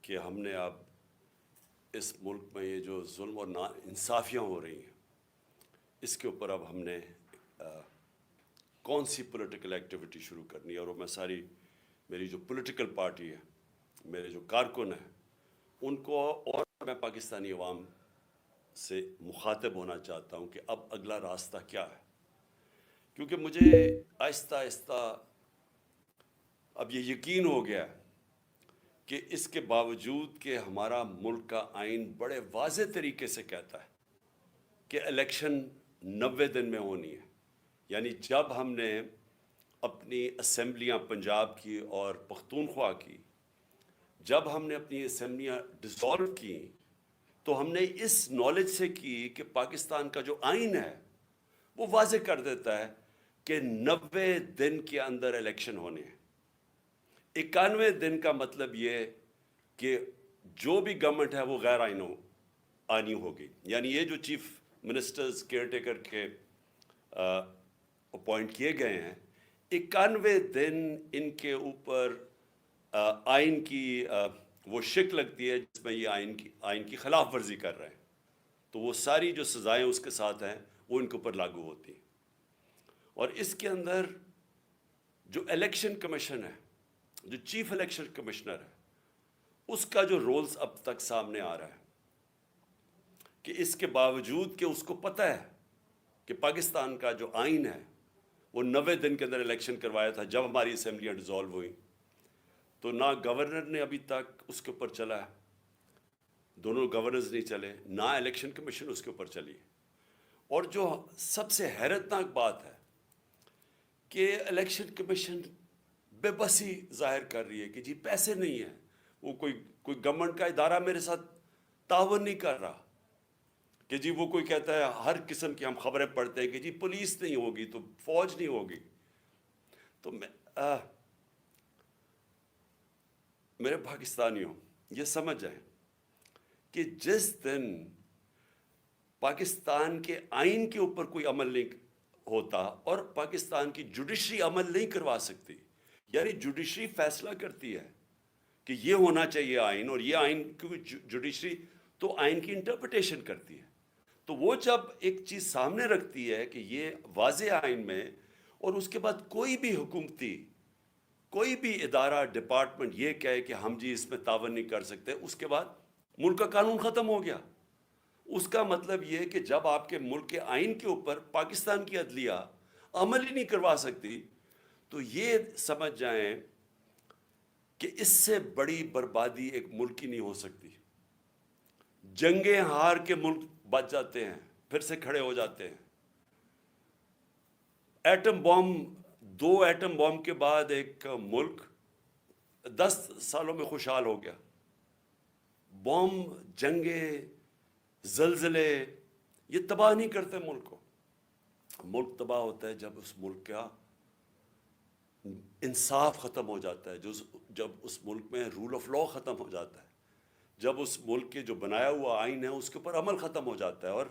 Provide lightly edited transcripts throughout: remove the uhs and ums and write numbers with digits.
کہ ہم نے اب اس ملک میں یہ جو ظلم اور نا انصافیاں ہو رہی ہیں اس کے اوپر اب ہم نے کون سی پولیٹیکل ایکٹیویٹی شروع کرنی ہے، اور وہ میں ساری میری جو پولیٹیکل پارٹی ہے، میرے جو کارکن ہیں، ان کو اور میں پاکستانی عوام سے مخاطب ہونا چاہتا ہوں کہ اب اگلا راستہ کیا ہے، کیونکہ مجھے آہستہ آہستہ اب یہ یقین ہو گیا کہ اس کے باوجود کہ ہمارا ملک کا آئین بڑے واضح طریقے سے کہتا ہے کہ الیکشن 90 دن میں ہونی ہے، یعنی جب ہم نے اپنی اسمبلیاں پنجاب کی اور پختونخوا کی، جب ہم نے اپنی اسمبلیاں ڈسالو کی تو ہم نے اس نالج سے کی کہ پاکستان کا جو آئین ہے وہ واضح کر دیتا ہے کہ 90 دن کے اندر الیکشن ہونے ہیں۔ 91 دن کا مطلب یہ کہ جو بھی گورنمنٹ ہے وہ غیر آئینی ہوگی، یعنی یہ جو چیف منسٹرز کیئر ٹیکر کے اپوائنٹ کیے گئے ہیں، 91 دن ان کے اوپر آئین کی وہ شک لگتی ہے جس میں یہ آئین کی خلاف ورزی کر رہے ہیں، تو وہ ساری جو سزائیں اس کے ساتھ ہیں وہ ان کے اوپر لاگو ہوتی ہیں۔ اور اس کے اندر جو الیکشن کمیشن ہے، جو چیف الیکشن کمشنر ہے، اس کا جو رولز اب تک سامنے آ رہا ہے کہ اس کے باوجود کہ اس کو پتہ ہے کہ پاکستان کا جو آئین ہے وہ 90 دن کے اندر الیکشن کروایا تھا جب ہماری اسمبلیاں ڈیزالو ہوئیں، تو نہ گورنر نے ابھی تک اس کے اوپر چلا ہے، دونوں گورنرز نہیں چلے، نہ الیکشن کمیشن اس کے اوپر چلی۔ اور جو سب سے حیرتناک بات ہے کہ الیکشن کمیشن بے بسی ظاہر کر رہی ہے کہ جی پیسے نہیں ہیں، وہ کوئی گورنمنٹ کا ادارہ میرے ساتھ تعاون نہیں کر رہا، کہ جی وہ کوئی کہتا ہے ہر قسم کی ہم خبریں پڑھتے ہیں کہ جی پولیس نہیں ہوگی تو فوج نہیں ہوگی۔ تو میرے پاکستانیوں یہ سمجھ جائیں کہ جس دن پاکستان کے آئین کے اوپر کوئی عمل نہیں ہوتا اور پاکستان کی جوڈیشری عمل نہیں کروا سکتی، یعنی جوڈیشری فیصلہ کرتی ہے کہ یہ ہونا چاہیے آئین، اور یہ آئین کیونکہ جوڈیشری تو آئین کی انٹرپریٹیشن کرتی ہے، تو وہ جب ایک چیز سامنے رکھتی ہے کہ یہ واضح آئین میں، اور اس کے بعد کوئی بھی حکومتی کوئی بھی ادارہ ڈپارٹمنٹ یہ کہے کہ ہم جی اس میں تعاون نہیں کر سکتے، اس کے بعد ملک کا قانون ختم ہو گیا۔ اس کا مطلب یہ کہ جب آپ کے ملک کے آئین کے اوپر پاکستان کی عدلیہ عمل ہی نہیں کروا سکتی، تو یہ سمجھ جائیں کہ اس سے بڑی بربادی ایک ملک کی نہیں ہو سکتی۔ جنگیں ہار کے ملک بچ جاتے ہیں، پھر سے کھڑے ہو جاتے ہیں۔ ایٹم بوم، 2 ایٹم بوم کے بعد ایک ملک 10 سالوں میں خوشحال ہو گیا۔ بوم، جنگیں، زلزلے یہ تباہ نہیں کرتے ملک کو۔ ملک تباہ ہوتا ہے جب اس ملک کا انصاف ختم ہو جاتا ہے، جب اس ملک میں رول آف لاء ختم ہو جاتا ہے، جب اس ملک کے جو بنایا ہوا آئین ہے اس کے اوپر عمل ختم ہو جاتا ہے، اور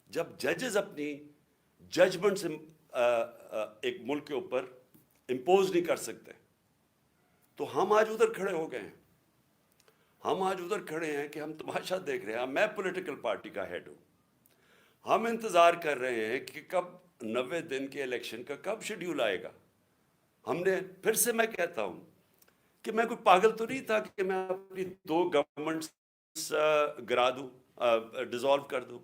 جب ججز اپنی ججمنٹ سے ایک ملک کے اوپر امپوز نہیں کر سکتے۔ تو ہم آج ادھر کھڑے ہو گئے ہیں، ہم آج ادھر کھڑے ہیں کہ ہم تماشا دیکھ رہے ہیں۔ میں پولیٹیکل پارٹی کا ہیڈ ہوں، ہم انتظار کر رہے ہیں کہ کب 90 دن کے الیکشن کا کب شیڈیول آئے گا۔ ہم نے پھر سے میں کہتا ہوں کہ میں کوئی پاگل تو نہیں تھا کہ میں اپنی 2 گورنمنٹس گرا دوں، ڈیزالو کر دوں۔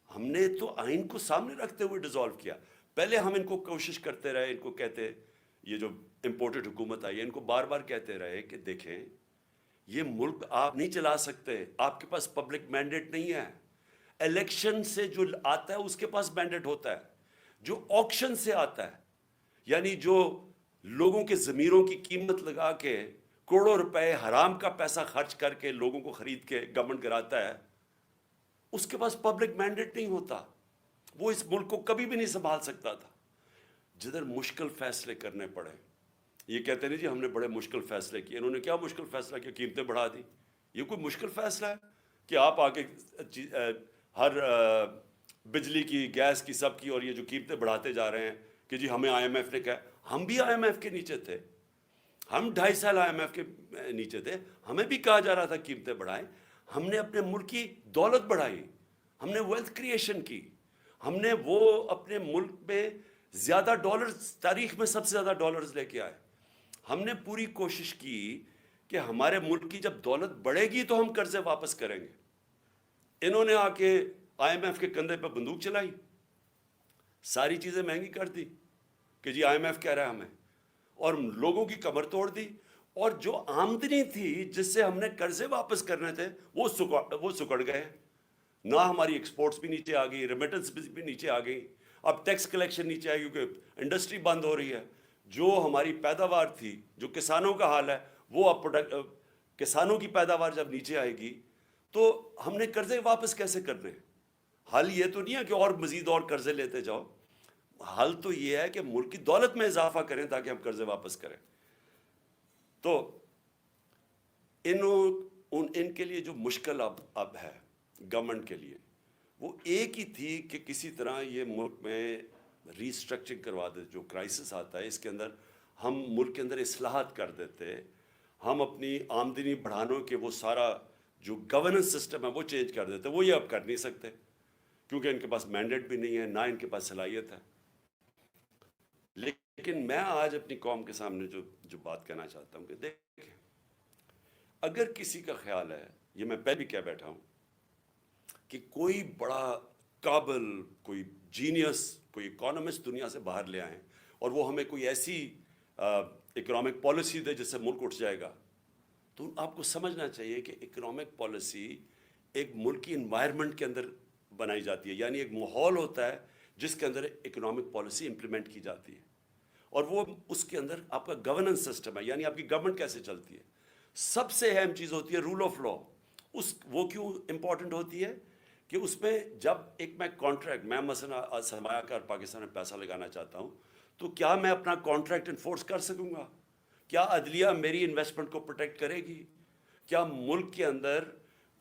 ہم نے تو آئین کو سامنے رکھتے ہوئے ڈیزالو کیا۔ پہلے ہم ان کو کوشش کرتے رہے، ان کو کہتے، یہ جو امپورٹڈ حکومت آئی ہے ان کو بار بار کہتے رہے کہ دیکھیں یہ ملک آپ نہیں چلا سکتے، آپ کے پاس پبلک مینڈیٹ نہیں ہے۔ الیکشن سے جو آتا ہے اس کے پاس مینڈیٹ ہوتا ہے، جو آکشن سے آتا ہے، یعنی جو لوگوں کے ضمیروں کی قیمت لگا کے کروڑوں روپے حرام کا پیسہ خرچ کر کے لوگوں کو خرید کے گورنمنٹ کراتا ہے، اس کے پاس پبلک مینڈیٹ نہیں ہوتا، وہ اس ملک کو کبھی بھی نہیں سنبھال سکتا تھا۔ جدھر مشکل فیصلے کرنے پڑے، یہ کہتے ہیں جی ہم نے بڑے مشکل فیصلے کیے، انہوں نے کیا مشکل فیصلہ کیا؟ قیمتیں بڑھا دی۔ یہ کوئی مشکل فیصلہ ہے کہ آپ آگے ہر بجلی کی، گیس کی، سب کی، اور یہ جو قیمتیں بڑھاتے جا رہے ہیں کہ جی ہمیں آئی ایم ایف نے کہا؟ ہم بھی آئی ایم ایف کے نیچے تھے، ہم 2.5 سال IMF کے نیچے تھے, ہمیں بھی کہا جا رہا تھا قیمتیں بڑھائیں. ہم نے اپنے ملک کی دولت بڑھائی, ہم نے ویلتھ کریشن کی, ہم نے وہ اپنے ملک میں زیادہ ڈالرز, تاریخ میں سب سے زیادہ ڈالرز لے کے آئے. ہم نے پوری کوشش کی کہ ہمارے ملک کی جب دولت بڑھے گی تو ہم قرضے واپس کریں گے. انہوں نے آ کے IMF کے کندھے پہ بندوق چلائی, ساری چیزیں مہنگی کر دی کہ جی IMF کہہ رہا ہے ہمیں, اور لوگوں کی کمر توڑ دی. اور جو آمدنی تھی جس سے ہم نے قرضے واپس کرنے تھے وہ سکڑ گئے. نہ ہماری ایکسپورٹس بھی نیچے آ گئی, ریمیٹنس بھی نیچے آ گئی, اب ٹیکس کلیکشن نیچے آئی کیونکہ انڈسٹری بند ہو رہی ہے. جو ہماری پیداوار تھی, جو کسانوں کا حال ہے, وہ اب کسانوں کی پیداوار جب نیچے آئے گی تو ہم نے قرضے واپس کیسے کرنے؟ حل یہ تو نہیں ہے کہ اور مزید اور قرضے لیتے جاؤ, حل تو یہ ہے کہ ملک کی دولت میں اضافہ کریں تاکہ ہم قرضے واپس کریں. تو ان کے لیے جو مشکل اب ہے گورنمنٹ کے لیے, وہ ایک ہی تھی کہ کسی طرح یہ ملک میں ری اسٹرکچرنگ کروا دیتے. جو کرائسس آتا ہے اس کے اندر ہم ملک کے اندر اصلاحات کر دیتے, ہم اپنی آمدنی بڑھانے کے وہ سارا جو گورننس سسٹم ہے وہ چینج کر دیتے. وہ یہ اب کر نہیں سکتے کیونکہ ان کے پاس مینڈیٹ بھی نہیں ہے, نہ ان کے پاس صلاحیت ہے. لیکن میں آج اپنی قوم کے سامنے جو بات کہنا چاہتا ہوں کہ دیکھیں, اگر کسی کا خیال ہے, یہ میں پہلے بھی کہہ بیٹھا ہوں, کہ کوئی بڑا قابل, کوئی جینیس, کوئی اکانومسٹ دنیا سے باہر لے آئیں اور وہ ہمیں کوئی ایسی اکنامک پالیسی دے جس سے ملک اٹھ جائے گا, تو آپ کو سمجھنا چاہیے کہ اکنامک پالیسی ایک ملک کی انوائرمنٹ کے اندر بنائی جاتی ہے. یعنی ایک ماحول ہوتا ہے جس کے اندر اکنامک پالیسی امپلیمنٹ کی جاتی ہے, اور وہ اس کے اندر آپ کا گورننس سسٹم ہے, یعنی آپ کی گورنمنٹ کیسے چلتی ہے. سب سے اہم چیز ہوتی ہے رول آف لا. وہ کیوں امپورٹنٹ ہوتی ہے کہ اس میں جب میں کانٹریکٹ, میں مثلا سرمایہ کار پاکستان میں پیسہ لگانا چاہتا ہوں, تو کیا میں اپنا کانٹریکٹ انفورس کر سکوں گا؟ کیا عدلیہ میری انویسٹمنٹ کو پروٹیکٹ کرے گی؟ کیا ملک کے اندر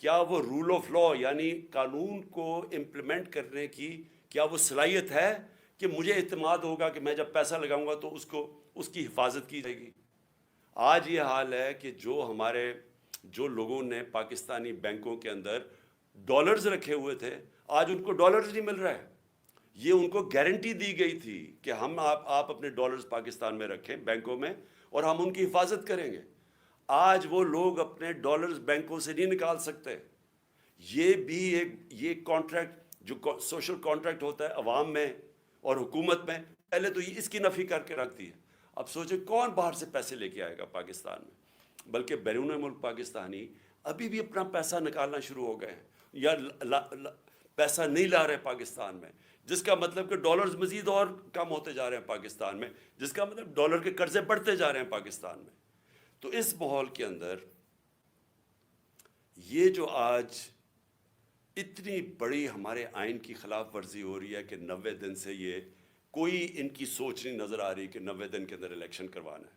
کیا وہ رول آف لا یعنی قانون کو امپلیمنٹ کرنے کی کیا وہ صلاحیت ہے کہ مجھے اعتماد ہوگا کہ میں جب پیسہ لگاؤں گا تو اس کی حفاظت کی جائے گی؟ آج یہ حال ہے کہ جو لوگوں نے پاکستانی بینکوں کے اندر ڈالرز رکھے ہوئے تھے, آج ان کو ڈالرز نہیں مل رہا ہے. یہ ان کو گارنٹی دی گئی تھی کہ آپ اپنے ڈالرز پاکستان میں رکھیں بینکوں میں اور ہم ان کی حفاظت کریں گے. آج وہ لوگ اپنے ڈالرز بینکوں سے نہیں نکال سکتے. یہ بھی یہ کانٹریکٹ جو سوشل کانٹریکٹ ہوتا ہے عوام میں اور حکومت میں, پہلے تو یہ اس کی نفی کر کے رکھتی ہے. اب سوچیں کون باہر سے پیسے لے کے آئے گا پاکستان میں؟ بلکہ بیرون ملک پاکستانی ابھی بھی اپنا پیسہ نکالنا شروع ہو گئے ہیں یا پیسہ نہیں لا رہے پاکستان میں, جس کا مطلب کہ ڈالرز مزید اور کم ہوتے جا رہے ہیں پاکستان میں, جس کا مطلب ڈالر کے قرضے بڑھتے جا رہے ہیں پاکستان میں. تو اس ماحول کے اندر یہ جو آج اتنی بڑی ہمارے آئین کی خلاف ورزی ہو رہی ہے کہ 90 دن سے یہ کوئی ان کی سوچ نہیں نظر آ رہی کہ 90 دن کے اندر الیکشن کروانا ہے,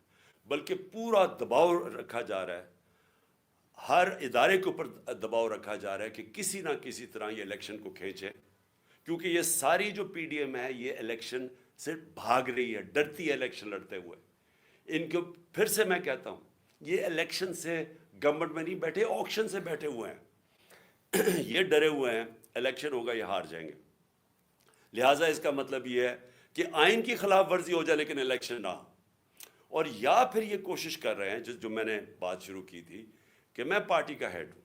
بلکہ پورا دباؤ رکھا جا رہا ہے, ہر ادارے کے اوپر دباؤ رکھا جا رہا ہے کہ کسی نہ کسی طرح یہ الیکشن کو کھینچے, کیونکہ یہ ساری جو پی ڈی ایم ہے یہ الیکشن سے بھاگ رہی ہے, ڈرتی ہے الیکشن لڑتے ہوئے. ان کو پھر سے میں کہتا ہوں, یہ الیکشن سے گورنمنٹ میں نہیں بیٹھے, آکشن سے بیٹھے ہوئے ہیں. یہ ڈرے ہوئے ہیں الیکشن ہوگا یہ ہار جائیں گے. لہٰذا اس کا مطلب یہ ہے کہ آئین کی خلاف ورزی ہو جائے لیکن الیکشن نہ. اور یا پھر یہ کوشش کر رہے ہیں جو میں نے بات شروع کی تھی کہ میں پارٹی کا ہیڈ ہوں,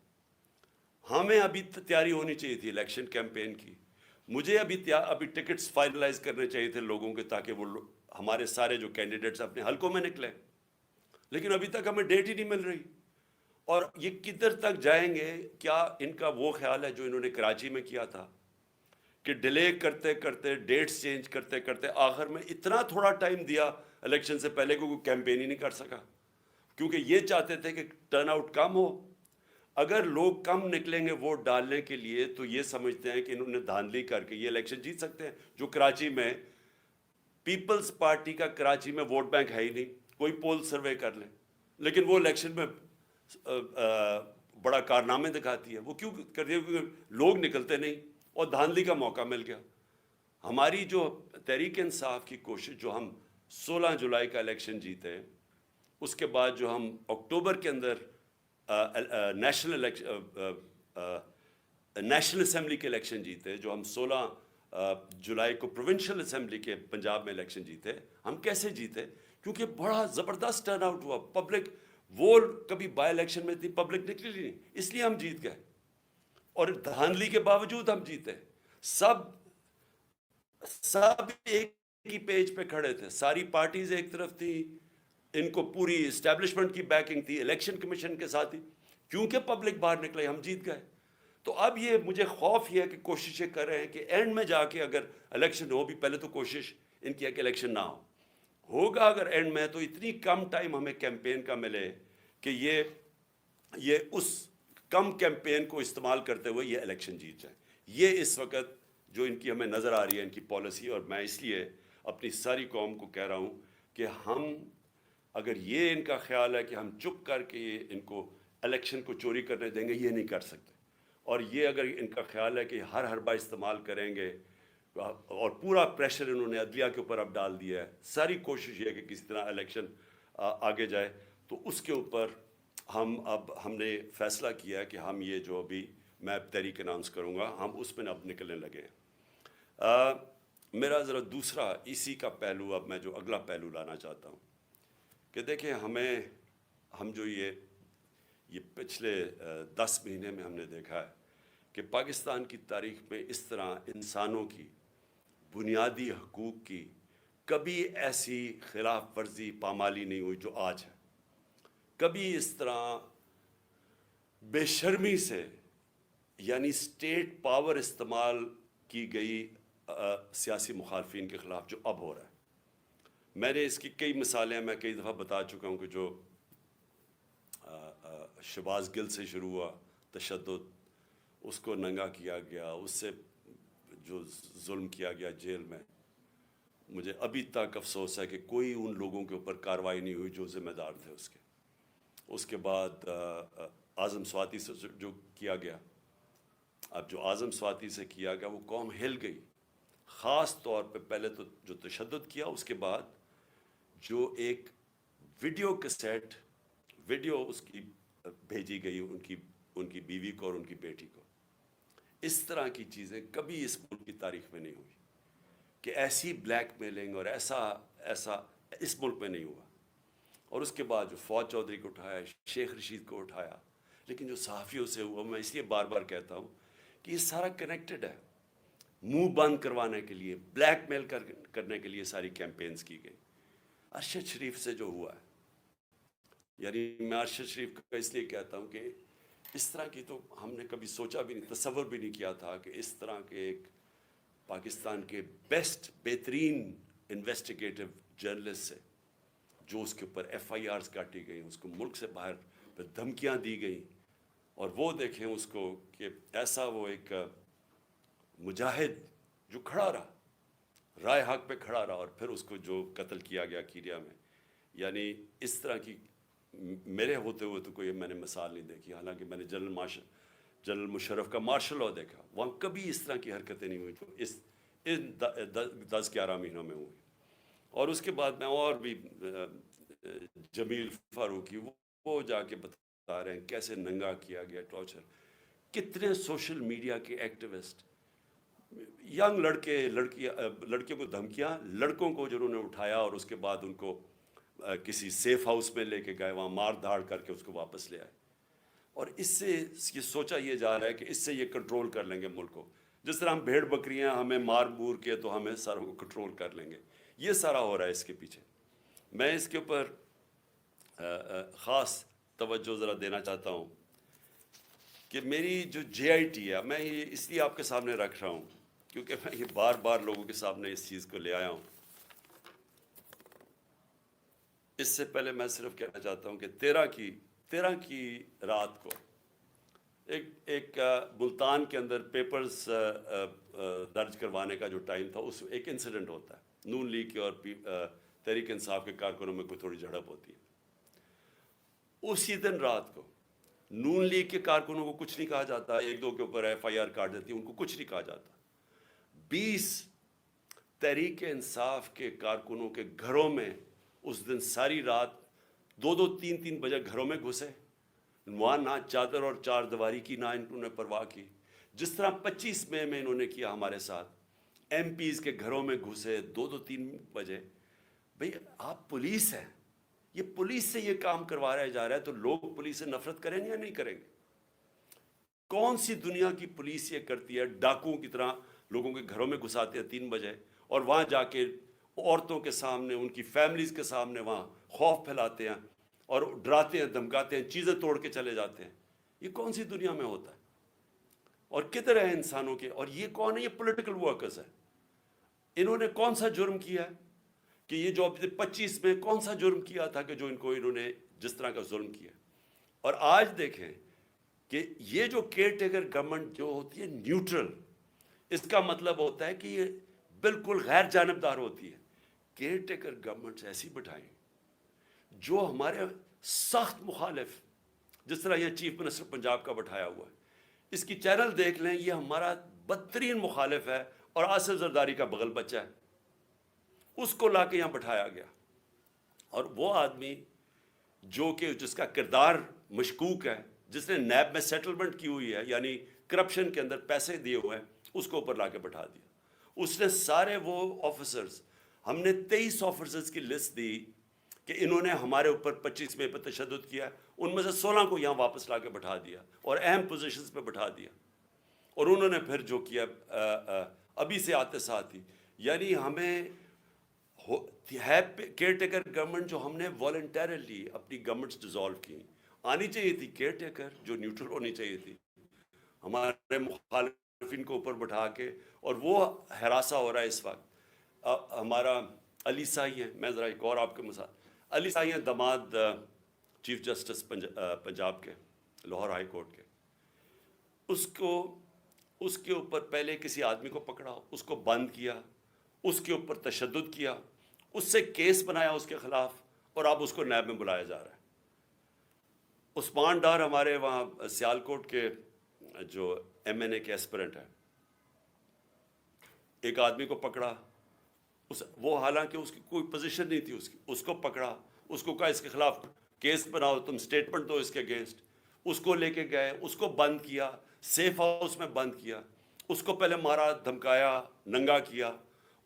ہمیں ابھی تیاری ہونی چاہیے تھی الیکشن کیمپین کی, مجھے ابھی ٹکٹس فائنلائز کرنے چاہیے تھے لوگوں کے تاکہ وہ ہمارے سارے جو کینڈیڈیٹس اپنے حلقوں میں نکلیں, لیکن ابھی تک ہمیں ڈیٹ ہی نہیں مل رہی. اور یہ کدھر تک جائیں گے؟ کیا ان کا وہ خیال ہے جو انہوں نے کراچی میں کیا تھا کہ ڈیلے کرتے کرتے, ڈیٹس چینج کرتے کرتے آخر میں اتنا تھوڑا ٹائم دیا الیکشن سے پہلے کو کوئی کیمپین ہی نہیں کر سکا, کیونکہ یہ چاہتے تھے کہ ٹرن آؤٹ کم ہو. اگر لوگ کم نکلیں گے ووٹ ڈالنے کے لیے تو یہ سمجھتے ہیں کہ انہوں نے دھاندلی کر کے یہ الیکشن جیت سکتے ہیں. جو کراچی میں پیپلز پارٹی کا کراچی میں ووٹ بینک ہے ہی نہیں, کوئی پول سروے کر لیں, لیکن وہ الیکشن میں بڑا کارنامے دکھاتی ہے. وہ کیوں کرتی ہے؟ کیونکہ لوگ نکلتے نہیں اور دھاندلی کا موقع مل گیا. ہماری جو تحریک انصاف کی کوشش, جو ہم 16 جولائی کا الیکشن جیتے, اس کے بعد جو ہم اکتوبر کے اندر نیشنل اسمبلی کے الیکشن جیتے، جو ہم 16 جولائی کو پروونشل اسمبلی کے پنجاب میں الیکشن جیتے، ہم کیسے جیتے؟ کیونکہ بڑا زبردست ٹرن آؤٹ ہوا، پبلک وہ کبھی بائی الیکشن میں اتنی پبلک نکلی نہیں، اس لیے ہم جیت گئے، اور دھاندلی کے باوجود ہم جیتے۔ سب ایک ہی پیج پہ کھڑے تھے، ساری پارٹیز ایک طرف تھی، ان کو پوری اسٹیبلشمنٹ کی بیکنگ تھی، الیکشن کمیشن کے ساتھ ہی، کیونکہ پبلک باہر نکلے ہم جیت گئے۔ تو اب یہ مجھے خوف یہ ہے کہ کوششیں کر رہے ہیں کہ اینڈ میں جا کے اگر الیکشن ہو بھی، پہلے تو کوشش ان کی ہے کہ الیکشن نہ ہوگا اگر اینڈ میں تو اتنی کم ٹائم ہمیں کیمپین کا ملے کہ یہ اس کم کیمپین کو استعمال کرتے ہوئے یہ الیکشن جیت جائیں۔ یہ اس وقت جو ان کی ہمیں نظر آ رہی ہے ان کی پالیسی، اور میں اس لیے اپنی ساری قوم کو کہہ رہا ہوں کہ ہم اگر یہ ان کا خیال ہے کہ ہم چپ کر کے ان کو الیکشن کو چوری کرنے دیں گے، یہ نہیں کر سکتے، اور یہ اگر ان کا خیال ہے کہ ہر حربہ استعمال کریں گے، اور پورا پریشر انہوں نے عدلیہ کے اوپر اب ڈال دیا ہے، ساری کوشش یہ ہے کہ کسی طرح الیکشن آگے جائے، تو اس کے اوپر ہم نے فیصلہ کیا ہے کہ ہم یہ جو ابھی میں تحریک اناؤنس کروں گا، ہم اس میں اب نکلنے لگے ہیں۔ میرا ذرا دوسرا اسی کا پہلو، اب میں جو اگلا پہلو لانا چاہتا ہوں کہ دیکھیں ہم جو یہ پچھلے 10 مہینے میں ہم نے دیکھا ہے کہ پاکستان کی تاریخ میں اس طرح انسانوں کی بنیادی حقوق کی کبھی ایسی خلاف ورزی پامالی نہیں ہوئی جو آج ہے۔ کبھی اس طرح بے شرمی سے یعنی اسٹیٹ پاور استعمال کی گئی سیاسی مخالفین کے خلاف جو اب ہو رہا ہے۔ میں نے اس کی کئی مثالیں میں کئی دفعہ بتا چکا ہوں کہ جو شہباز گل سے شروع ہوا تشدد، اس کو ننگا کیا گیا، اس سے جو ظلم کیا گیا جیل میں، مجھے ابھی تک افسوس ہے کہ کوئی ان لوگوں کے اوپر کارروائی نہیں ہوئی جو ذمہ دار تھے اس کے۔ اس کے بعد اعظم سواتی سے جو کیا گیا، اب جو اعظم سواتی سے کیا گیا وہ قوم ہل گئی، خاص طور پہ پہلے تو جو تشدد کیا، اس کے بعد جو ایک ویڈیو کیسیٹ اس کی بھیجی گئی ان کی بیوی کو اور ان کی بیٹی کو۔ اس طرح کی چیزیں کبھی اس ملک کی تاریخ میں نہیں ہوئی کہ ایسی بلیک میلنگ اور ایسا اس ملک میں نہیں ہوا۔ اور اس کے بعد جو فوج چودھری کو اٹھایا، شیخ رشید کو اٹھایا، لیکن جو صحافیوں سے ہوا، میں اس لیے بار بار کہتا ہوں کہ یہ سارا کنیکٹڈ ہے۔ منہ بند کروانے کے لیے، بلیک میل کرنے کے لیے ساری کیمپینز کی گئی۔ ارشد شریف سے جو ہوا ہے، یعنی میں ارشد شریف کا اس لیے کہتا ہوں کہ اس طرح کی تو ہم نے کبھی سوچا بھی نہیں، تصور بھی نہیں کیا تھا کہ اس طرح کے ایک پاکستان کے بہترین انویسٹیگیٹو جرنلسٹ سے جو اس کے اوپر ایف آئی آرز کاٹی گئی، اس کو ملک سے باہر پہ دھمکیاں دی گئیں، اور وہ دیکھیں اس کو کہ ایسا وہ ایک مجاہد جو کھڑا رہا، رائے حق پہ کھڑا رہا، اور پھر اس کو جو قتل کیا گیا کیریا میں۔ یعنی اس طرح کی میرے ہوتے ہوئے تو کوئی میں نے مثال نہیں دیکھی، حالانکہ میں نے جنرل مشرف کا مارشل لاء دیکھا، وہاں کبھی اس طرح کی حرکتیں نہیں ہوئی جو ان 10-11 مہینوں میں ہوئی۔ اور اس کے بعد میں اور بھی جمیل فاروقی وہ جا کے بتا رہے ہیں کیسے ننگا کیا گیا، ٹارچر، کتنے سوشل میڈیا کے ایکٹیوسٹ، ینگ لڑکیوں کو دھمکیاں، لڑکوں کو جنہوں نے اٹھایا اور اس کے بعد ان کو کسی سیف ہاؤس میں لے کے گئے، وہاں مار دھاڑ کر کے اس کو واپس لے آئے۔ اور اس سے یہ سوچا یہ جا رہا ہے کہ اس سے یہ کنٹرول کر لیں گے ملک کو، جس طرح ہم بھیڑ بکریاں ہمیں مار مور کے تو ہمیں ساروں کو کنٹرول کر لیں گے، یہ سارا ہو رہا ہے اس کے پیچھے۔ میں اس کے اوپر خاص توجہ ذرا دینا چاہتا ہوں کہ میری جو جے آئی ٹی ہے، میں یہ اس لیے آپ کے سامنے رکھ رہا ہوں کیونکہ میں یہ بار بار لوگوں کے سامنے اس چیز کو لے آیا ہوں۔ اس سے پہلے میں صرف کہنا چاہتا ہوں کہ 13 کی رات کو ایک ملتان کے اندر پیپرز درج کروانے کا جو ٹائم تھا، اس ایک انسیڈنٹ ہوتا ہے، نون لیگ کے اور تحریک انصاف کے کارکنوں میں کوئی تھوڑی جھڑپ ہوتی ہے۔ اسی دن رات کو نون لیگ کے کارکنوں کو کچھ نہیں کہا جاتا، ایک دو کے اوپر ایف آئی آر کاٹ دیتی، ان کو کچھ نہیں کہا جاتا۔ 20 تحریک انصاف کے کارکنوں کے گھروں میں اس دن ساری رات دو دو تین تین بجے گھروں میں گھسے، وہاں نہ چادر اور چار دیواری کی نہ انہوں نے پرواہ کی، جس طرح 25 مئی میں انہوں نے کیا ہمارے ساتھ، ایم پیز کے گھروں میں گھسے دو دو تین بجے۔ بھئی آپ پولیس ہیں، یہ پولیس سے یہ کام کروایا جا رہا ہے، تو لوگ پولیس سے نفرت کریں گے یا نہیں کریں گے؟ کون سی دنیا کی پولیس یہ کرتی ہے؟ ڈاکوؤں کی طرح لوگوں کے گھروں میں گھساتے ہیں 3 بجے، اور وہاں جا کے عورتوں کے سامنے، ان کی فیملیز کے سامنے وہاں خوف پھیلاتے ہیں اور ڈراتے ہیں، دھمکاتے ہیں، چیزیں توڑ کے چلے جاتے ہیں۔ یہ کون سی دنیا میں ہوتا ہے؟ اور کدھر ہے انسانوں کے؟ اور یہ کون ہے؟ یہ پولیٹیکل ورکرز ہیں۔ انہوں نے کون سا جرم کیا ہے کہ یہ جو 25 میں کون سا جرم کیا تھا کہ جو انہوں نے جس طرح کا ظلم کیا؟ اور آج دیکھیں کہ یہ جو کیئر ٹیکر گورنمنٹ جو ہوتی ہے نیوٹرل، اس کا مطلب ہوتا ہے کہ یہ بالکل غیر جانبدار ہوتی ہے۔ کیئر ٹیکر گورنمنٹ ایسی بٹھائیں جو ہمارے سخت مخالف، جس طرح یہ چیف منسٹر پنجاب کا بٹھایا ہوا ہے، اس کی چینل دیکھ لیں، یہ ہمارا بدترین مخالف ہے اور آصف زرداری کا بغل بچہ ہے، اس کو لا کے یہاں بٹھایا گیا۔ اور وہ آدمی جو کہ جس کا کردار مشکوک ہے، جس نے نیب میں سیٹلمنٹ کی ہوئی ہے، یعنی کرپشن کے اندر پیسے دیے ہوئے ہیں، اس کو اوپر لا کے بٹھا دیا۔ اس نے سارے وہ آفیسرز، ہم نے 23 آفیسرز کی لسٹ دی کہ انہوں نے ہمارے اوپر 25 مئی پہ تشدد کیا، ان میں سے 16 کو یہاں واپس لا کے بٹھا دیا اور اہم پوزیشنز پہ بٹھا دیا۔ اور انہوں نے پھر جو کیا ابھی سے آتے ساتھ ہی، یعنی ہمیں ہے کیئر ٹیکر گورنمنٹ جو ہم نے والنٹیرلی اپنی گورنمنٹس ڈیزالو کی، آنی چاہیے تھی کیئر ٹیکر جو نیوٹرل ہونی چاہیے تھی، ہمارے مخالفین کو اوپر بٹھا کے، اور وہ ہراساں ہو رہا ہے اس وقت۔ ہمارا علی سائی ہیں، میں ذرا ایک اور آپ کے مثال، علی سائی ہیں داماد چیف جسٹس پنجاب کے، لاہور ہائی کورٹ کے، اس کے اوپر پہلے کسی آدمی کو پکڑا، اس کو بند کیا، اس کے اوپر تشدد کیا، اس سے کیس بنایا اس کے خلاف، اور اب اس کو نیب میں بلایا جا رہا ہے۔ عثمان ڈار ہمارے وہاں سیالکوٹ کے جو ایم این اے کے ایسپرنٹ ہیں، ایک آدمی کو پکڑا، وہ حالانکہ اس کی کوئی پوزیشن نہیں تھی، اس کو پکڑا، اس کو کہا اس کے خلاف کیس بناؤ، تم سٹیٹمنٹ دو اس کے اگینسٹ، اس کو لے کے گئے، اس کو بند کیا، سیف ہاؤس میں بند کیا، اس کو پہلے مارا، دھمکایا، ننگا کیا،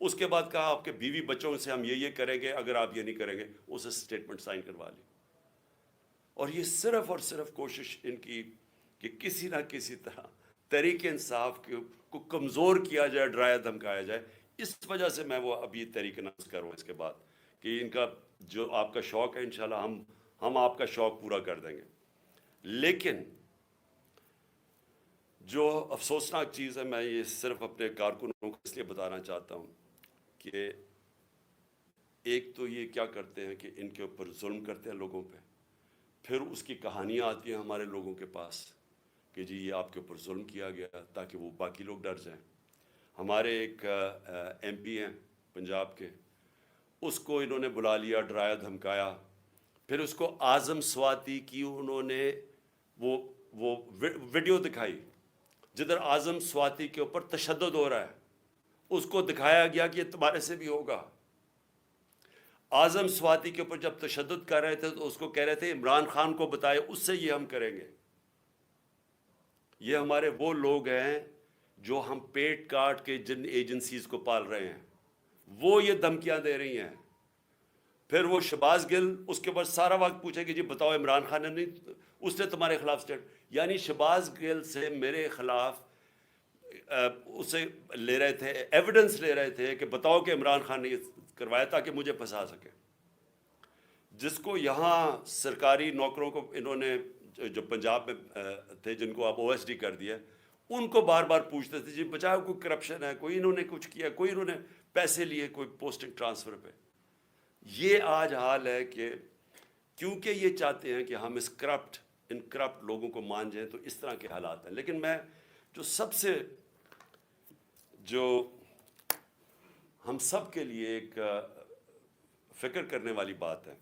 اس کے بعد کہا آپ کے بیوی بچوں سے ہم یہ کریں گے اگر آپ یہ نہیں کریں گے، اسے سٹیٹمنٹ سائن کروا لی۔ اور یہ صرف اور صرف کوشش ان کی کہ کسی نہ کسی طرح تحریک انصاف کو کمزور کیا جائے، ڈرایا دھمکایا جائے۔ اس وجہ سے میں وہ ابھی تحریک نفس کر رہا ہوں اس کے بعد کہ ان کا جو آپ کا شوق ہے انشاءاللہ ہم آپ کا شوق پورا کر دیں گے۔ لیکن جو افسوسناک چیز ہے، میں یہ صرف اپنے کارکنوں کو اس لیے بتانا چاہتا ہوں کہ ایک تو یہ کیا کرتے ہیں کہ ان کے اوپر ظلم کرتے ہیں لوگوں پہ، پھر اس کی کہانیاں آتی ہیں ہمارے لوگوں کے پاس کہ جی یہ آپ کے اوپر ظلم کیا گیا، تاکہ وہ باقی لوگ ڈر جائیں۔ ہمارے ایک ایم پی ہیں پنجاب کے، اس کو انہوں نے بلا لیا، ڈرایا دھمکایا، پھر اس کو اعظم سواتی کی انہوں نے وہ ویڈیو دکھائی جدھر اعظم سواتی کے اوپر تشدد ہو رہا ہے، اس کو دکھایا گیا کہ یہ تمہارے سے بھی ہوگا۔ اعظم سواتی کے اوپر جب تشدد کر رہے تھے تو اس کو کہہ رہے تھے عمران خان کو بتائے، اس سے یہ ہم کریں گے۔ یہ ہمارے وہ لوگ ہیں جو ہم پیٹ کاٹ کے جن ایجنسیز کو پال رہے ہیں، وہ یہ دھمکیاں دے رہی ہیں۔ پھر وہ شہباز گل اس کے بعد سارا وقت پوچھے کہ جی بتاؤ عمران خان نے نہیں، اس نے تمہارے خلاف یعنی شہباز گل سے میرے خلاف اسے لے رہے تھے، ایویڈنس لے رہے تھے کہ بتاؤ کہ عمران خان نے یہ کروایا تاکہ مجھے پھنسا سکے۔ جس کو یہاں سرکاری نوکروں کو انہوں نے جو پنجاب میں تھے جن کو اب او ایس ڈی کر دیا، ان کو بار بار پوچھتے تھے جی بچاؤ کوئی کرپشن ہے، کوئی انہوں نے کچھ کیا، کوئی انہوں نے پیسے لیے کوئی پوسٹنگ ٹرانسفر پہ۔ یہ آج حال ہے کہ کیونکہ یہ چاہتے ہیں کہ ہم ان کرپٹ لوگوں کو مان جائیں، تو اس طرح کے حالات ہیں۔ لیکن میں جو سب سے جو ہم سب کے لیے ایک فکر کرنے والی بات ہے،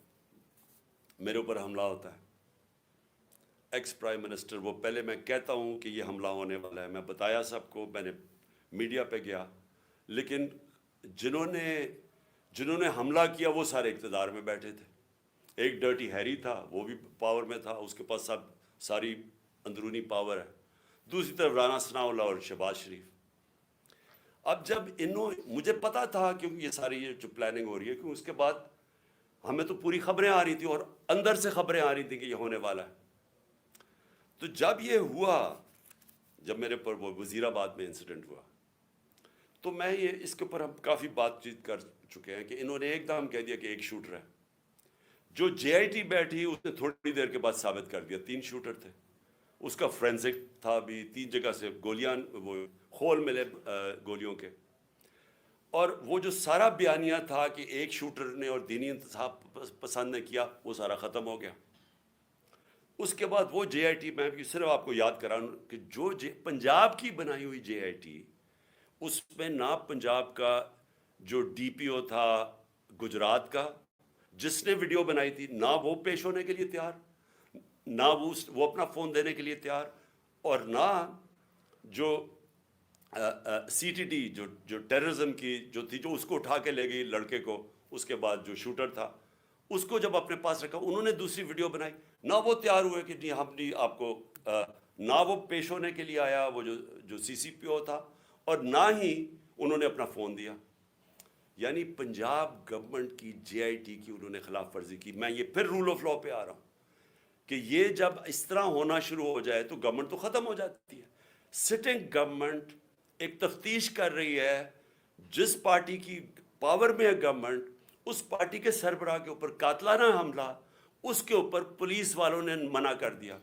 میرے اوپر حملہ ہوتا ہے، ایکس پرائم منسٹر، وہ پہلے میں کہتا ہوں کہ یہ حملہ ہونے والا ہے، میں بتایا سب کو، میں نے میڈیا پہ گیا، لیکن جنہوں نے حملہ کیا وہ سارے اقتدار میں بیٹھے تھے، ایک ڈرٹی ہیری تھا، وہ بھی پاور میں تھا، اس کے پاس ساری اندرونی پاور ہے. دوسری طرف رانا ثناء اللہ اور شہباز شریف. اب جب مجھے پتا تھا کیونکہ یہ ساری جو پلاننگ ہو رہی ہے، کیونکہ اس کے بعد ہمیں تو پوری خبریں آ رہی تھیں اور اندر سے خبریں آ رہی تھیں کہ یہ ہونے والا ہے. تو جب یہ ہوا، جب میرے پر وہ وزیر آباد میں انسیڈنٹ ہوا، تو میں اس کے اوپر ہم کافی بات چیت کر چکے ہیں کہ انہوں نے ایک دم کہہ دیا کہ ایک شوٹر ہے. جو جے آئی ٹی بیٹھی اس نے تھوڑی دیر کے بعد ثابت کر دیا 3 شوٹر تھے. اس کا فرینزک تھا بھی، 3 جگہ سے گولیاں، وہ خول ملے گولیوں کے. اور وہ جو سارا بیانیہ تھا کہ ایک شوٹر نے اور دینی انتصاب پسند نے کیا، وہ سارا ختم ہو گیا. اس کے بعد وہ جے آئی ٹی، میں بھی صرف آپ کو یاد کراؤں کہ جو پنجاب کی بنائی ہوئی جے آئی ٹی، اس میں نہ پنجاب کا جو ڈی پی او تھا گجرات کا، جس نے ویڈیو بنائی تھی، نہ وہ پیش ہونے کے لیے تیار، نہ وہ اپنا فون دینے کے لیے تیار، اور نہ جو سی ٹی ڈی جو ٹیررزم کی جو تھی، جو اس کو اٹھا کے لے گئی لڑکے کو، اس کے بعد جو شوٹر تھا اس کو جب اپنے پاس رکھا، انہوں نے دوسری ویڈیو بنائی. نہ وہ تیار ہوئے کہ نہیں ہم نہیں آپ کو، نہ وہ پیش ہونے کے لیے آیا وہ جو سی سی پی او تھا، اور نہ ہی انہوں نے اپنا فون دیا. یعنی پنجاب گورنمنٹ کی جے آئی ٹی کی انہوں نے خلاف ورزی کی. میں یہ پھر رول آف لا پہ آ رہا ہوں کہ یہ جب اس طرح ہونا شروع ہو جائے تو گورنمنٹ تو ختم ہو جاتی ہے. سٹنگ گورنمنٹ ایک تفتیش کر رہی ہے، جس پارٹی کی پاور میں ہے گورنمنٹ، اس پارٹی کے سربراہ کے اوپر قاتلانہ حملہ، اس کے اوپر پولیس والوں نے منع کر دیا.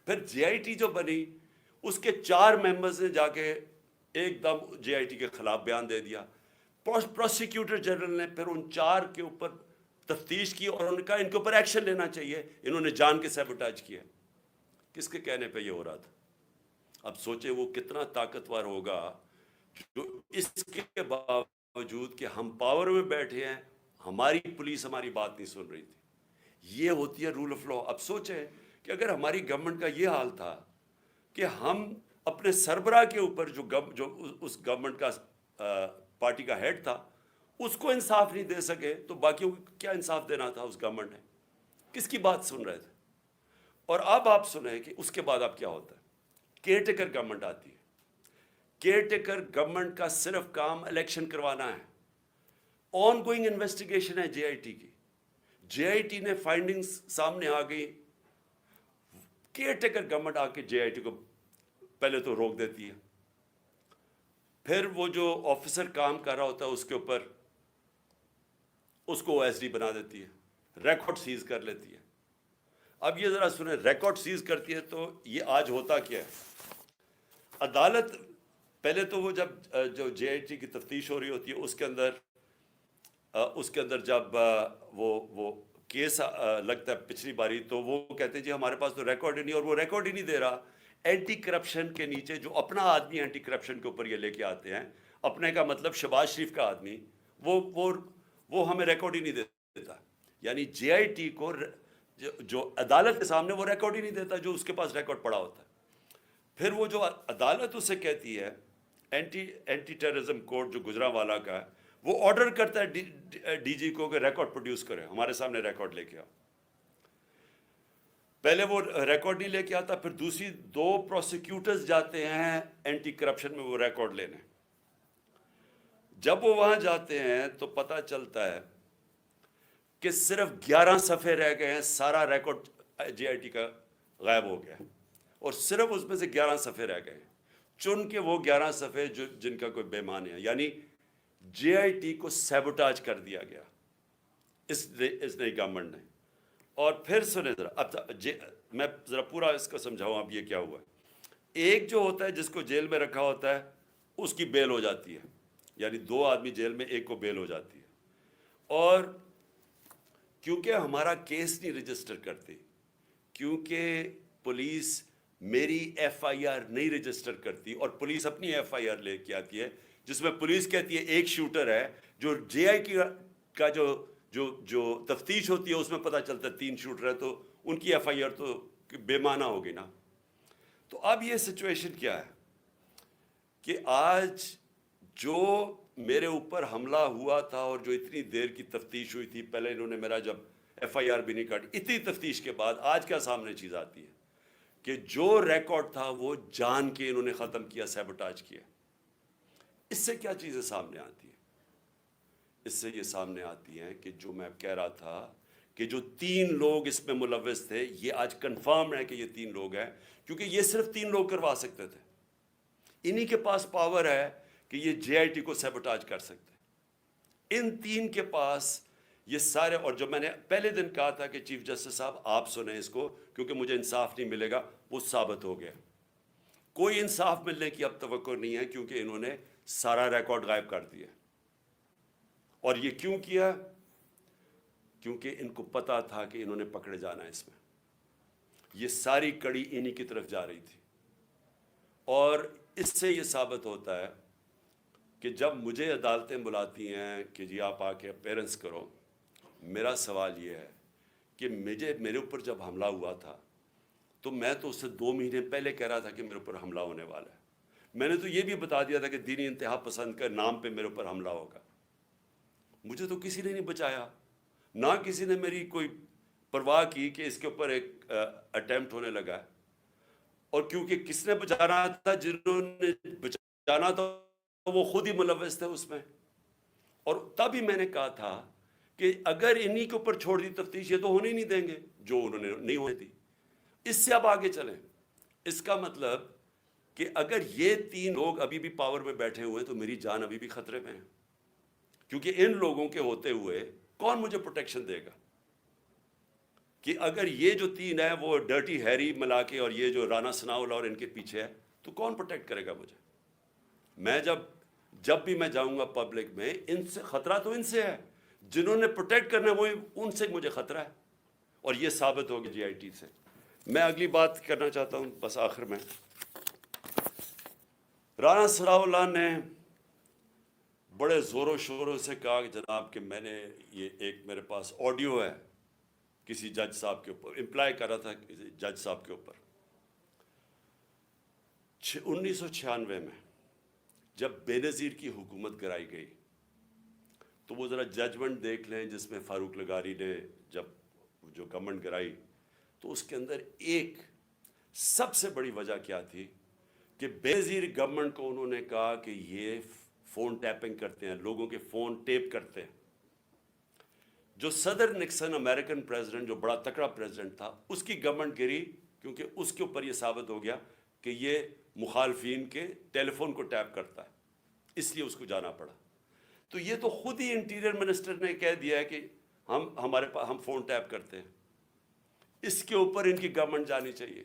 پھر جے آئی ٹی جو بنی، اس کے 4 ممبرز نے جا کے ایک دم جے آئی ٹی کے خلاف بیان دے دیا. پروسیکیوٹر جنرل نے پھر ان 4 کے اوپر تفتیش کی اور انہوں نے کہا ان کے اوپر ایکشن لینا چاہیے، انہوں نے جان کے سیبوٹاج کیا. کس کے کہنے پہ یہ ہو رہا تھا؟ اب سوچیں وہ کتنا طاقتور ہوگا جو اس کے باوجود کہ ہم پاور میں بیٹھے ہیں، ہماری پولیس ہماری بات نہیں سن رہی تھی. یہ ہوتی ہے رول آف لا. اب سوچیں کہ اگر ہماری گورنمنٹ کا یہ حال تھا کہ ہم اپنے سربراہ کے اوپر جو اس گورنمنٹ کا پارٹی کا ہیڈ تھا، اس کو انصاف نہیں دے سکے، تو باقیوں کو کیا انصاف دینا تھا؟ اس گورنمنٹ نے کس کی بات سن رہے تھے؟ اور اب آپ سنیں کہ اس کے بعد اب کیا ہوتا ہے. کیئر ٹیکر گورنمنٹ آتی ہے. کیئر ٹیکر گورنمنٹ کا صرف کام الیکشن کروانا ہے. آن گوئنگ انویسٹیگیشن ہے جے آئی ٹی کی. جے آئی ٹی نے فائنڈنگز سامنے آ گئی. کیئر ٹیکر گورنمنٹ آ کے جے آئی ٹی کو پہلے تو روک دیتی ہے، پھر وہ جو آفیسر کام کر رہا ہوتا ہے اس کے اوپر اس کو او ایس ڈی بنا دیتی ہے، ریکارڈ سیز کر لیتی ہے. اب یہ ذرا سنیں، ریکارڈ سیز کرتی ہے تو یہ آج ہوتا کیا ہے؟ عدالت پہلے تو وہ جو جے آئی ٹی کی تفتیش ہو رہی ہوتی ہے، اس کے اندر جب وہ کیس لگتا ہے پچھلی باری، تو وہ کہتے ہیں جی ہمارے پاس تو ریکارڈ ہی نہیں، اور وہ ریکارڈ ہی نہیں دے رہا. اینٹی کرپشن کے نیچے جو اپنا آدمی اینٹی کرپشن کے اوپر یہ لے کے آتے ہیں، اپنے کا مطلب شہباز شریف کا آدمی، وہ ہمیں ریکارڈ ہی نہیں دیتا. یعنی جے آئی ٹی کو جو عدالت کے سامنے وہ ریکارڈ ہی نہیں دیتا جو اس کے پاس ریکارڈ پڑا ہوتا ہے. پھر وہ جو عدالت اسے کہتی ہے، اینٹی ٹیررزم کورٹ جو گجرانوالہ کا ہے، وہ آرڈر کرتا ہے ڈی جی کو کہ ریکارڈ پروڈیوس کرے، ہمارے سامنے ریکارڈ لے کے آؤ. پہلے وہ ریکارڈ نہیں لے کے آتا، پھر دوسری 2 پروسیکیوٹرز جاتے ہیں اینٹی کرپشن میں وہ ریکارڈ لینے. جب وہ وہاں جاتے ہیں تو پتہ چلتا ہے کہ صرف 11 صفحے رہ گئے ہیں، سارا ریکارڈ جے آئی ٹی کا غائب ہو گیا، اور صرف اس میں سے 11 صفحے رہ گئے ہیں. چن کے وہ 11 صفحے جن کا کوئی بیمان ہے. یعنی جے آئی ٹی کو سیبوٹاج کر دیا گیا اس نئی گورنمنٹ نے. اور پھر سنیں ذرا، اب میں ذرا پورا اس کو سمجھاؤں اب یہ کیا ہوا ہے. ایک جو ہوتا ہے جس کو جیل میں رکھا ہوتا ہے، اس کی بیل ہو جاتی ہے. یعنی 2 آدمی جیل میں، ایک کو بیل ہو جاتی ہے. اور کیونکہ ہمارا کیس نہیں رجسٹر کرتی، کیونکہ پولیس میری ایف آئی آر نہیں رجسٹر کرتی، اور پولیس اپنی ایف آئی آر لے کے آتی ہے جس میں پولیس کہتی ہے ایک شوٹر ہے، جو جے آئی کا جو تفتیش ہوتی ہے اس میں پتہ چلتا ہے 3 شوٹر ہے، تو ان کی ایف آئی آر تو بے معنی ہوگی نا. تو اب یہ سچویشن کیا ہے کہ آج جو میرے اوپر حملہ ہوا تھا اور جو اتنی دیر کی تفتیش ہوئی تھی، پہلے انہوں نے میرا جب FIR بھی نہیں کاٹی. اتنی تفتیش کے بعد آج کیا سامنے چیز آتی ہے کہ جو ریکارڈ تھا وہ جان کے انہوں نے ختم کیا, سیبوٹاج کیا. اس سے کیا چیزیں سامنے آتی ہیں؟ اس سے یہ سامنے آتی ہیں کہ جو میں کہہ رہا تھا کہ جو 3 لوگ اس میں ملوث تھے, یہ آج کنفرم ہے کہ یہ 3 لوگ ہیں, کیونکہ یہ صرف 3 لوگ کروا سکتے تھے. انہی کے پاس پاور ہے کہ یہ JIT کو سیبوٹاج کر سکتے. ان 3 کے پاس یہ سارے, اور جو میں نے پہلے دن کہا تھا کہ چیف جسٹس صاحب آپ سنیں اس کو کیونکہ مجھے انصاف نہیں ملے گا, وہ ثابت ہو گیا. کوئی انصاف ملنے کی اب توقع نہیں ہے کیونکہ انہوں نے سارا ریکارڈ غائب کر دیا. اور یہ کیوں کیا؟ کیونکہ ان کو پتا تھا کہ انہوں نے پکڑے جانا ہے. اس میں یہ ساری کڑی انہی کی طرف جا رہی تھی. اور اس سے یہ ثابت ہوتا ہے کہ جب مجھے عدالتیں بلاتی ہیں کہ جی آپ آ کے اپیرنس کرو, میرا سوال یہ ہے کہ میرے اوپر جب حملہ ہوا تھا تو میں تو اس سے 2 مہینے پہلے کہہ رہا تھا کہ میرے اوپر حملہ ہونے والا ہے. میں نے تو یہ بھی بتا دیا تھا کہ دینی انتہا پسند کے نام پہ میرے اوپر حملہ ہوگا. مجھے تو کسی نے نہیں بچایا, نہ کسی نے میری کوئی پرواہ کی کہ اس کے اوپر ایک اٹیمپٹ ہونے لگا ہے. اور کیونکہ کس نے بچانا تھا, جنہوں نے بچانا تھا وہ خود ہی ملوث تھے اس میں. اور تب ہی میں نے کہا تھا کہ اگر انہی کے اوپر چھوڑ دی تفتیش, یہ تو ہونے ہی نہیں دیں گے جو انہوں نے نہیں ہونے دی. اس سے اب آگے چلیں. اس کا مطلب کہ اگر یہ 3 لوگ ابھی بھی پاور میں بیٹھے ہوئے ہیں تو میری جان ابھی بھی خطرے میں ہے, کیونکہ ان لوگوں کے ہوتے ہوئے کون مجھے پروٹیکشن دے گا؟ کہ اگر یہ جو 3 ہیں وہ ڈرٹی ہیری ملا کے اور یہ جو رانا ثناءاللہ اور ان کے پیچھے ہے, تو کون پروٹیکٹ کرے گا مجھے؟ میں جب بھی میں جاؤں گا پبلک میں, ان سے خطرہ تو ان سے ہے, جنہوں نے پروٹیکٹ کرنا ہے وہ ان سے مجھے خطرہ ہے. اور یہ ثابت ہوگی JIT سے. میں اگلی بات کرنا چاہتا ہوں بس آخر میں. رانا ثناءاللہ نے بڑے زور و شوروں سے کہا کہ جناب کہ میں نے یہ ایک میرے پاس آڈیو ہے کسی جج صاحب کے اوپر, امپلائی کر رہا تھا کسی جج صاحب کے اوپر. 1996 میں جب بے نظیر کی حکومت گرائی گئی تو وہ ذرا ججمنٹ دیکھ لیں جس میں فاروق لغاری نے جب جو گورنمنٹ گرائی, تو اس کے اندر ایک سب سے بڑی وجہ کیا تھی کہ بے نظیر گورنمنٹ کو انہوں نے کہا کہ یہ فون ٹیپنگ کرتے ہیں, لوگوں کے فون ٹیپ کرتے ہیں. جو صدر نکسن امریکن پریزیڈنٹ, جو بڑا تکڑا پریزیڈنٹ تھا, اس کی گورنمنٹ گری کیونکہ اس کے اوپر یہ ثابت ہو گیا کہ یہ مخالفین کے ٹیلی فون کو ٹیپ کرتا ہے, اس لیے اس کو جانا پڑا. تو یہ تو خود ہی انٹیریئر منسٹر نے کہہ دیا ہے کہ ہمارے پاس ہم فون ٹیپ کرتے ہیں. اس کے اوپر ان کی گورنمنٹ جانی چاہیے.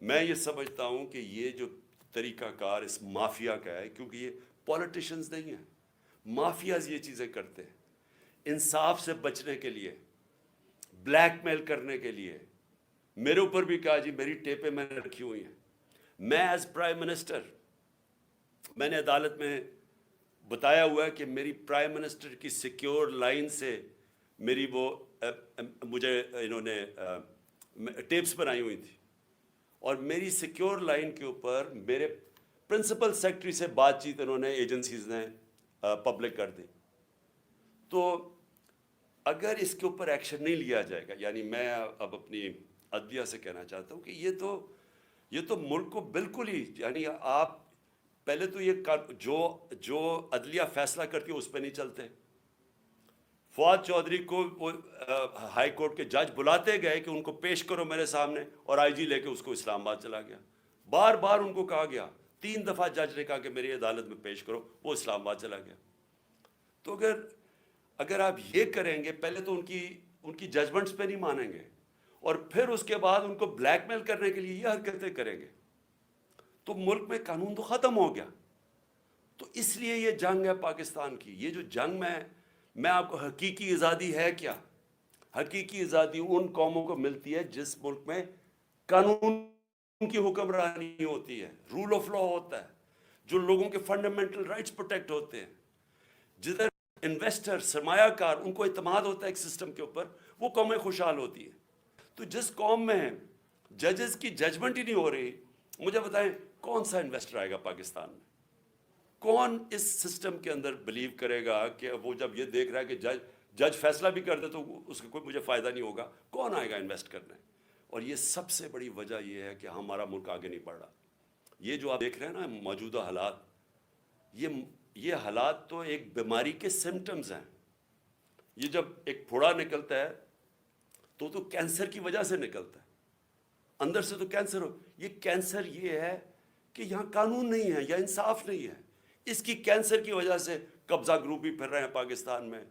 میں یہ سمجھتا ہوں کہ یہ جو طریقہ کار اس مافیا کا ہے, کیونکہ یہ پولیٹیشنز نہیں ہیں, مافیاز یہ چیزیں کرتے ہیں انصاف سے بچنے کے لیے, بلیک میل کرنے کے لیے. میرے اوپر بھی کہا جی میری ٹیپیں میں نے رکھی ہوئی ہیں. میں ایز پرائم منسٹر, میں نے عدالت میں بتایا ہوا ہے کہ میری پرائم منسٹر کی سیکیور لائن سے میری وہ مجھے انہوں نے ٹیپس بنائی ہوئی تھی, اور میری سیکیور لائن کے اوپر میرے پرنسپل سیکرٹری سے بات چیت انہوں نے ایجنسیز نے پبلک کر دی. تو اگر اس کے اوپر ایکشن نہیں لیا جائے گا, یعنی میں اب اپنی عدلیہ سے کہنا چاہتا ہوں کہ یہ تو ملک کو بالکل ہی, یعنی آپ پہلے تو یہ جو عدلیہ فیصلہ کرتی ہے اس پہ نہیں چلتے. فواد چودھری کو وہ ہائی کورٹ کے جج بلاتے گئے کہ ان کو پیش کرو میرے سامنے, اور IG لے کے اس کو اسلام آباد چلا گیا. بار بار ان کو کہا گیا, 3 دفعہ جج نے کہا کہ میری عدالت میں پیش کرو, وہ اسلام آباد چلا گیا. تو اگر آپ یہ کریں گے, پہلے تو ان کی ججمنٹس پہ نہیں مانیں گے, اور پھر اس کے بعد ان کو بلیک میل کرنے کے لیے یہ حرکتیں کریں گے, تو ملک میں قانون تو ختم ہو گیا. تو اس لیے یہ جنگ ہے پاکستان کی. یہ جو جنگ میں آپ کو حقیقی آزادی ہے کیا؟ حقیقی آزادی ان قوموں کو ملتی ہے جس ملک میں قانون کی حکمرانی ہوتی ہے, رول آف لا ہوتا ہے, جو لوگوں کے فنڈامنٹل رائٹس پروٹیکٹ ہوتے ہیں, جدھر انویسٹر سرمایہ کار ان کو اعتماد ہوتا ہے ایک سسٹم کے اوپر, وہ قومیں خوشحال ہوتی ہیں. تو جس قوم میں ججز کی ججمنٹ ہی نہیں ہو رہی, مجھے بتائیں کون سا انویسٹر آئے گا پاکستان میں؟ کون اس سسٹم کے اندر بلیو کرے گا کہ وہ جب یہ دیکھ رہا ہے کہ جج فیصلہ بھی کر دے تو اس کا کوئی مجھے فائدہ نہیں ہوگا، کون آئے گا انویسٹ کرنے؟ اور یہ سب سے بڑی وجہ یہ ہے کہ ہمارا ملک آگے نہیں بڑھ رہا۔ یہ جو آپ دیکھ رہے ہیں نا موجودہ حالات، یہ حالات تو ایک بیماری کے سمٹمز ہیں۔ یہ جب ایک پھوڑا نکلتا ہے تو کینسر کی وجہ سے نکلتا ہے، اندر سے تو کینسر ہو۔ یہ کینسر یہ ہے کہ یہاں قانون نہیں ہے یا انصاف نہیں ہے۔ اس کی کینسر کی وجہ سے قبضہ گروپ بھی پھر رہے ہیں پاکستان میں،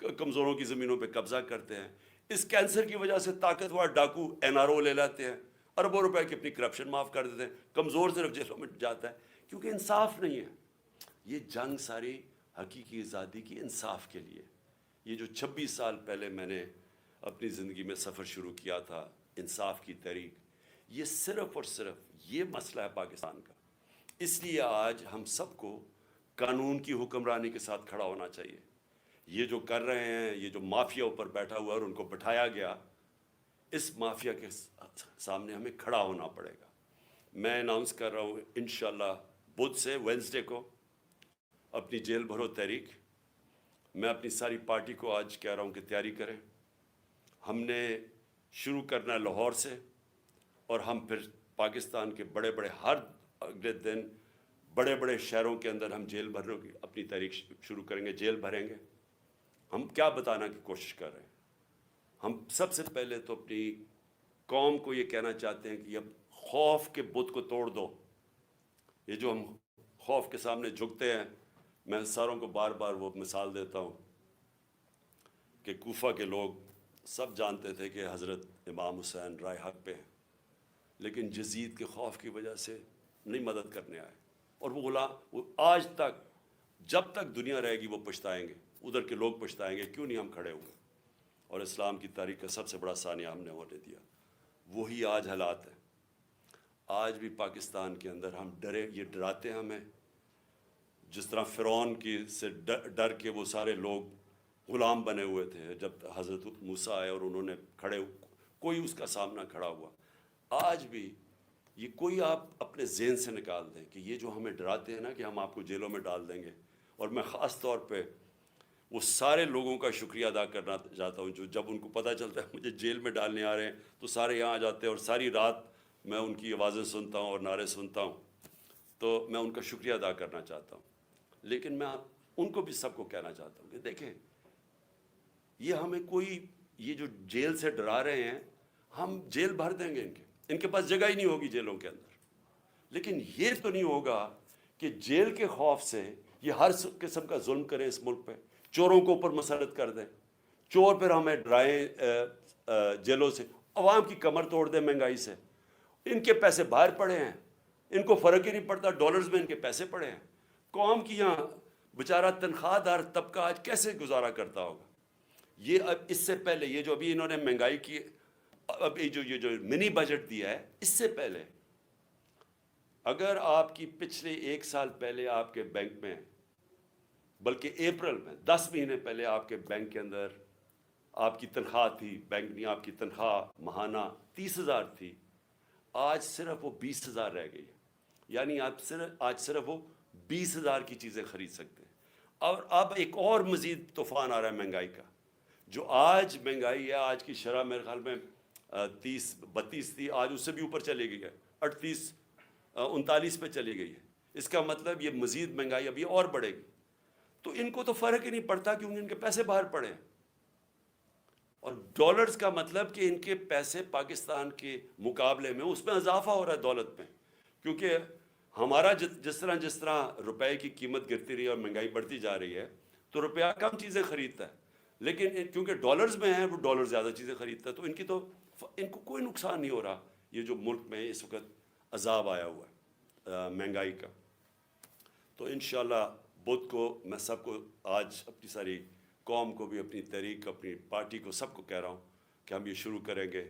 کمزوروں کی زمینوں پہ قبضہ کرتے ہیں۔ اس کینسر کی وجہ سے طاقتور ڈاکو NRO لے لیتے ہیں، اربوں روپے کی اپنی کرپشن معاف کر دیتے ہیں، کمزور صرف جیلوں میں جاتا ہے کیونکہ انصاف نہیں ہے۔ یہ جنگ ساری حقیقی آزادی کی انصاف کے لیے، یہ جو 26 سال پہلے میں نے اپنی زندگی میں سفر شروع کیا تھا انصاف کی تحریک، یہ صرف اور صرف یہ مسئلہ ہے پاکستان کا۔ اس لیے آج ہم سب کو قانون کی حکمرانی کے ساتھ کھڑا ہونا چاہیے۔ یہ جو کر رہے ہیں، یہ جو مافیا اوپر بیٹھا ہوا ہے اور ان کو بٹھایا گیا، اس مافیا کے سامنے ہمیں کھڑا ہونا پڑے گا۔ میں اناؤنس کر رہا ہوں انشاءاللہ بدھ سے وینسڈے کو اپنی جیل بھرو تحریک۔ میں اپنی ساری پارٹی کو آج کہہ رہا ہوں کہ تیاری کریں۔ ہم نے شروع کرنا ہے لاہور سے، اور ہم پھر پاکستان کے بڑے بڑے ہر اگلے دن بڑے بڑے شہروں کے اندر ہم جیل بھرنے کی اپنی تحریک شروع کریں گے، جیل بھریں گے۔ ہم کیا بتانا کی کوشش کر رہے ہیں؟ ہم سب سے پہلے تو اپنی قوم کو یہ کہنا چاہتے ہیں کہ اب خوف کے بت کو توڑ دو۔ یہ جو ہم خوف کے سامنے جھکتے ہیں، میں ساروں کو بار بار وہ مثال دیتا ہوں کہ کوفہ کے لوگ سب جانتے تھے کہ حضرت امام حسین رائے حق پہ ہیں، لیکن یزید کے خوف کی وجہ سے نہیں مدد کرنے آئے، اور وہ آج تک جب تک دنیا رہے گی وہ پچھتائیں گے، ادھر کے لوگ پچھتائیں گے کیوں نہیں ہم کھڑے ہوئے۔ اور اسلام کی تاریخ کا سب سے بڑا سانیہ ہم نے ہونے دیا۔ وہی آج حالات ہیں۔ آج بھی پاکستان کے اندر ہم ڈرے، یہ ڈراتے ہیں ہمیں، جس طرح فرعون کی سے ڈر کے وہ سارے لوگ غلام بنے ہوئے تھے جب حضرت موسیٰ آئے اور انہوں نے کوئی اس کا سامنا کھڑا ہوا۔ آج بھی یہ کوئی آپ اپنے ذہن سے نکال دیں کہ یہ جو ہمیں ڈراتے ہیں نا کہ ہم آپ کو جیلوں میں ڈال دیں گے۔ اور میں خاص طور پہ وہ سارے لوگوں کا شکریہ ادا کرنا چاہتا ہوں جو جب ان کو پتہ چلتا ہے مجھے جیل میں ڈالنے آ رہے ہیں تو سارے یہاں آ جاتے ہیں، اور ساری رات میں ان کی آوازیں سنتا ہوں اور نعرے سنتا ہوں، تو میں ان کا شکریہ ادا کرنا چاہتا ہوں۔ لیکن میں ان کو بھی سب کو کہنا چاہتا ہوں کہ دیکھیں، یہ ہمیں یہ جو جیل سے ڈرا رہے ہیں، ہم جیل بھر دیں گے، ان کے پاس جگہ ہی نہیں ہوگی جیلوں کے اندر۔ لیکن یہ تو نہیں ہوگا کہ جیل کے خوف سے یہ ہر قسم کا ظلم کریں اس ملک پہ، چوروں کو اوپر مسلط کر دیں، چور پھر ہمیں ڈرائیں جیلوں سے، عوام کی کمر توڑ دیں مہنگائی سے۔ ان کے پیسے باہر پڑے ہیں، ان کو فرق ہی نہیں پڑتا، ڈالرز میں ان کے پیسے پڑے ہیں۔ قوم کی یہاں بیچارہ تنخواہ دار طبقہ آج کیسے گزارا کرتا ہوگا؟ یہ اب اس سے پہلے یہ جو ابھی انہوں نے مہنگائی کی، اب یہ جو منی بجٹ دیا ہے، اس سے پہلے اگر آپ کی پچھلے 1 سال پہلے آپ کے بینک میں، بلکہ اپریل میں 10 مہینے پہلے آپ کے بینک کے اندر آپ کی تنخواہ تھی، بینک میں آپ کی تنخواہ ماہانہ 30,000 تھی، آج صرف وہ 20,000 رہ گئی ہے۔ یعنی آج صرف وہ 20,000 کی چیزیں خرید سکتے ہیں۔ اور اب ایک اور مزید طوفان آ رہا ہے مہنگائی کا، جو آج مہنگائی ہے، آج کی شرح میرے خیال میں 30-32 تھی، آج اس سے بھی اوپر چلی گئی ہے، 38-39 پہ چلی گئی ہے۔ اس کا مطلب یہ مزید مہنگائی ابھی اور بڑھے گی۔ تو ان کو تو فرق ہی نہیں پڑتا کیونکہ ان کے پیسے باہر پڑے ہیں، اور ڈالرز کا مطلب کہ ان کے پیسے پاکستان کے مقابلے میں اس میں اضافہ ہو رہا ہے دولت میں، کیونکہ ہمارا جس طرح روپے کی قیمت گرتی رہی اور مہنگائی بڑھتی جا رہی ہے تو روپیہ کم چیزیں خریدتا ہے، لیکن کیونکہ ڈالرز میں ہیں وہ ڈالر زیادہ چیزیں خریدتا ہے، تو ان کو کوئی نقصان نہیں ہو رہا۔ یہ جو ملک میں اس وقت عذاب آیا ہوا ہے مہنگائی کا، تو انشاءاللہ بدھ کو میں سب کو آج اپنی ساری قوم کو بھی، اپنی تحریک، اپنی پارٹی کو، سب کو کہہ رہا ہوں کہ ہم یہ شروع کریں گے،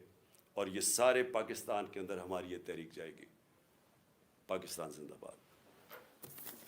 اور یہ سارے پاکستان کے اندر ہماری یہ تحریک جائے گی۔ پاکستان زندہ باد۔